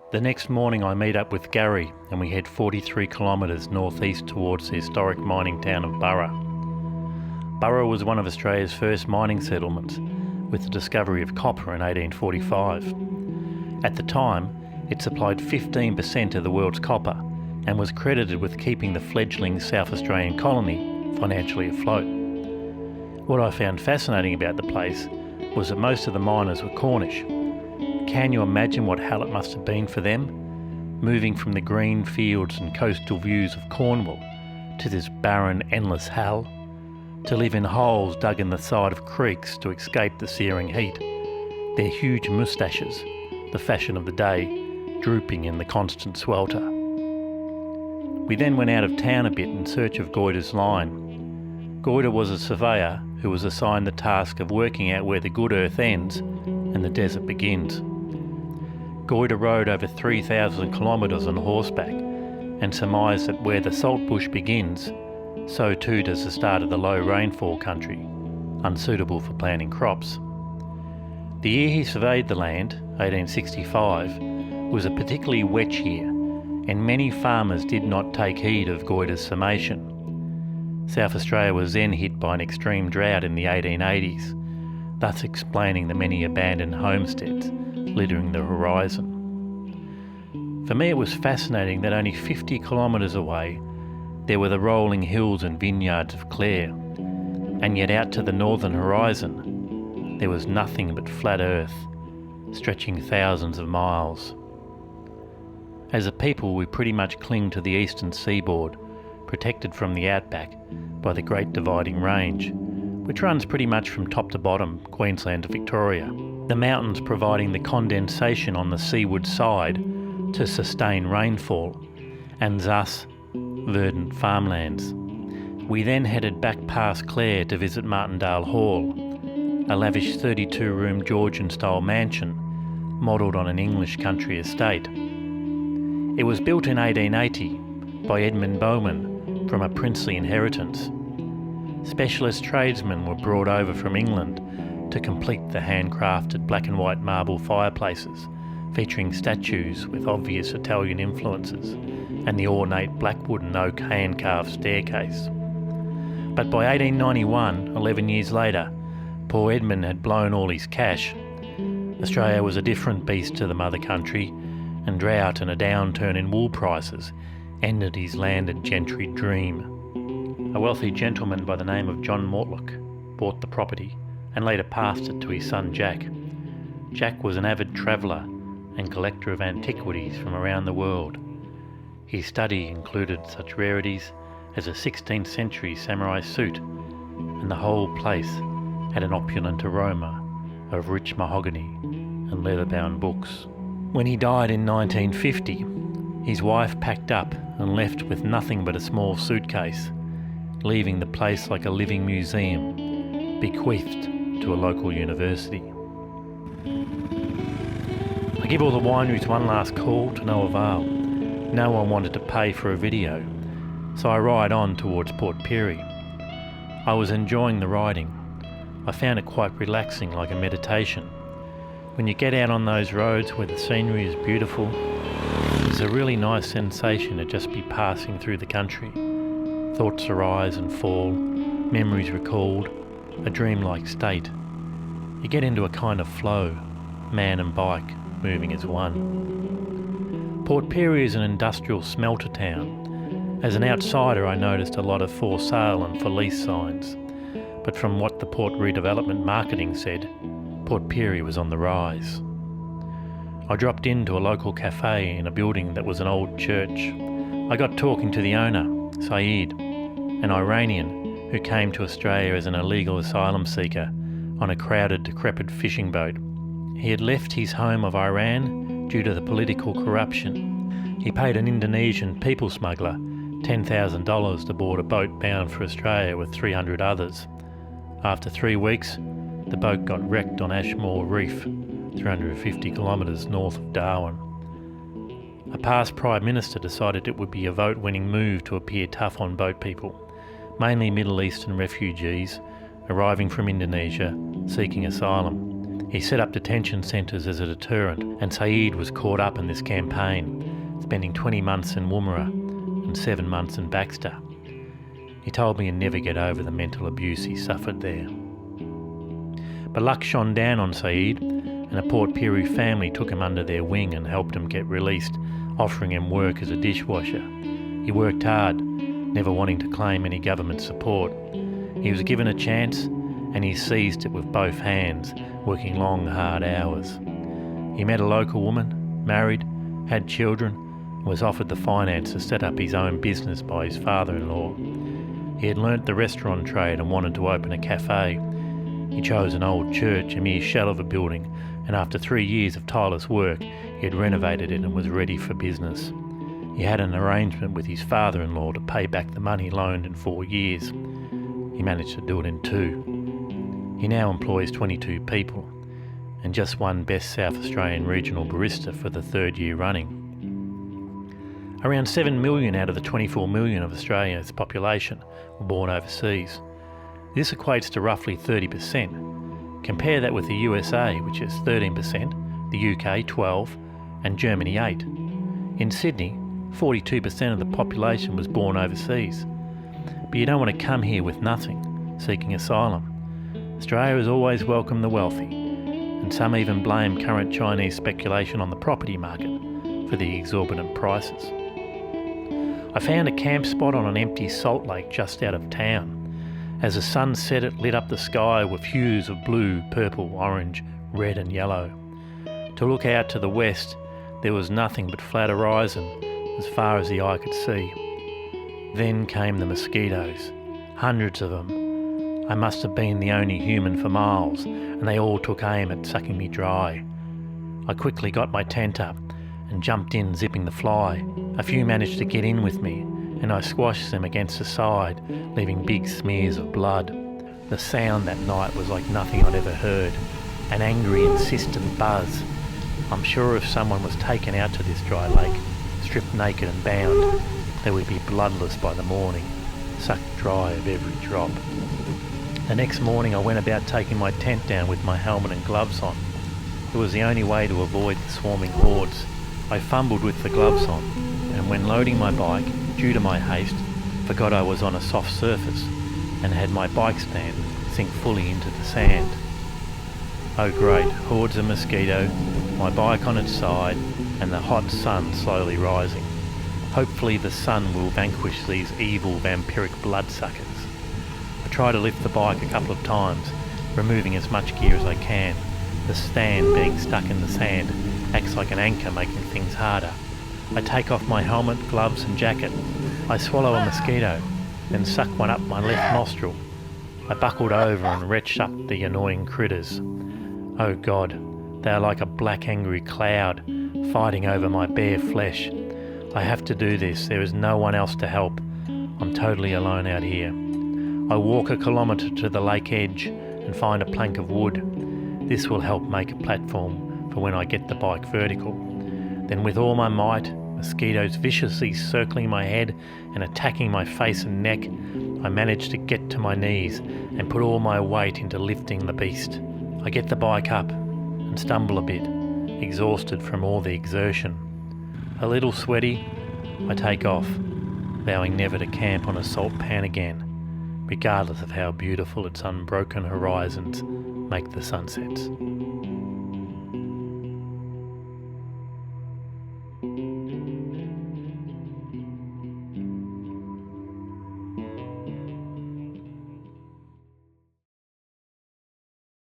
The next morning I meet up with Gary and we head 43 kilometres northeast towards the historic mining town of Burra. Burra was one of Australia's first mining settlements, with the discovery of copper in 1845. At the time, it supplied 15% of the world's copper and was credited with keeping the fledgling South Australian colony financially afloat. What I found fascinating about the place was that most of the miners were Cornish. Can you imagine what hell it must have been for them, moving from the green fields and coastal views of Cornwall to this barren, endless hell? To live in holes dug in the side of creeks to escape the searing heat, their huge moustaches, the fashion of the day, drooping in the constant swelter. We then went out of town a bit in search of Goyder's line. Goyder was a surveyor who was assigned the task of working out where the good earth ends and the desert begins. Goyder rode over 3,000 kilometres on horseback and surmised that where the salt bush begins, so too does the start of the low rainfall country, unsuitable for planting crops. The year he surveyed the land, 1865, was a particularly wet year, and many farmers did not take heed of Goyder's summation. South Australia was then hit by an extreme drought in the 1880s, thus explaining the many abandoned homesteads littering the horizon. For me it was fascinating that only 50 kilometres away there were the rolling hills and vineyards of Clare, and yet out to the northern horizon there was nothing but flat earth, stretching thousands of miles. As a people we pretty much cling to the eastern seaboard, protected from the outback by the Great Dividing Range, which runs pretty much from top to bottom, Queensland to Victoria. The mountains providing the condensation on the seaward side to sustain rainfall, and thus verdant farmlands. We then headed back past Clare to visit Martindale Hall, a lavish 32-room Georgian-style mansion modelled on an English country estate. It was built in 1880 by Edmund Bowman from a princely inheritance. Specialist tradesmen were brought over from England to complete the handcrafted black and white marble fireplaces featuring statues with obvious Italian influences and the ornate blackwood and oak hand-carved staircase. But by 1891, 11 years later, poor Edmund had blown all his cash. Australia was a different beast to the mother country, and drought and a downturn in wool prices ended his landed gentry dream. A wealthy gentleman by the name of John Mortlock bought the property and later passed it to his son Jack. Jack was an avid traveller and collector of antiquities from around the world. His study included such rarities as a 16th century samurai suit, and the whole place had an opulent aroma of rich mahogany and leather-bound books. When he died in 1950, his wife packed up and left with nothing but a small suitcase, leaving the place like a living museum, bequeathed to a local university. I give all the wineries one last call to no avail. No one wanted to pay for a video, so I ride on towards Port Pirie. I was enjoying the riding. I found it quite relaxing, like a meditation. When you get out on those roads where the scenery is beautiful, it's a really nice sensation to just be passing through the country. Thoughts arise and fall, memories recalled, a dreamlike state. You get into a kind of flow, man and bike moving as one. Port Pirie is an industrial smelter town. As an outsider I noticed a lot of for sale and for lease signs, but from what the Port Redevelopment marketing said, Port Pirie was on the rise. I dropped into a local cafe in a building that was an old church. I got talking to the owner, Saeed, an Iranian who came to Australia as an illegal asylum seeker on a crowded, decrepit fishing boat. He had left his home of Iran due to the political corruption. He paid an Indonesian people smuggler $10,000 to board a boat bound for Australia with 300 others. After 3 weeks, the boat got wrecked on Ashmore Reef, 350 kilometres north of Darwin. A past Prime Minister decided it would be a vote-winning move to appear tough on boat people, mainly Middle Eastern refugees arriving from Indonesia seeking asylum. He set up detention centres as a deterrent, and Saeed was caught up in this campaign, spending 20 months in Woomera and 7 months in Baxter. He told me he'd never get over the mental abuse he suffered there. But luck shone down on Saeed, and a Port Pirie family took him under their wing and helped him get released, offering him work as a dishwasher. He worked hard, never wanting to claim any government support. He was given a chance, and he seized it with both hands, working long, hard hours. He met a local woman, married, had children, and was offered the finance to set up his own business by his father-in-law. He had learnt the restaurant trade and wanted to open a cafe. He chose an old church, a mere shell of a building, and after 3 years of tireless work, he had renovated it and was ready for business. He had an arrangement with his father-in-law to pay back the money loaned in 4 years. He managed to do it in 2. He now employs 22 people and just won Best South Australian Regional Barista for the 3rd year running. Around 7 million out of the 24 million of Australia's population were born overseas. This equates to roughly 30%. Compare that with the USA, which is 13%, the UK 12%, and Germany 8%. In Sydney, 42% of the population was born overseas. But you don't want to come here with nothing, seeking asylum. Australia has always welcomed the wealthy, and some even blame current Chinese speculation on the property market for the exorbitant prices. I found a camp spot on an empty salt lake just out of town. As the sun set, it lit up the sky with hues of blue, purple, orange, red and yellow. To look out to the west, there was nothing but flat horizon as far as the eye could see. Then came the mosquitoes, hundreds of them. I must have been the only human for miles, and they all took aim at sucking me dry. I quickly got my tent up and jumped in, zipping the fly. A few managed to get in with me, and I squashed them against the side, leaving big smears of blood. The sound that night was like nothing I'd ever heard, an angry, insistent buzz. I'm sure if someone was taken out to this dry lake, stripped naked and bound, they would be bloodless by the morning, sucked dry of every drop. The next morning I went about taking my tent down with my helmet and gloves on. It was the only way to avoid the swarming hordes. I fumbled with the gloves on, and when loading my bike, due to my haste, forgot I was on a soft surface and had my bike stand sink fully into the sand. Oh great, hordes of mosquito, my bike on its side, and the hot sun slowly rising. Hopefully the sun will vanquish these evil vampiric bloodsuckers. I try to lift the bike a couple of times, removing as much gear as I can. The stand, being stuck in the sand, acts like an anchor, making things harder. I take off my helmet, gloves and jacket. I swallow a mosquito, then suck one up my left nostril. I buckled over and retched up the annoying critters. Oh God, they are like a black angry cloud, fighting over my bare flesh. I have to do this, there is no one else to help. I'm totally alone out here. I walk a kilometre to the lake edge and find a plank of wood. This will help make a platform for when I get the bike vertical. Then with all my might, mosquitoes viciously circling my head and attacking my face and neck, I manage to get to my knees and put all my weight into lifting the beast. I get the bike up and stumble a bit, exhausted from all the exertion. A little sweaty, I take off, vowing never to camp on a salt pan again, regardless of how beautiful its unbroken horizons make the sunsets.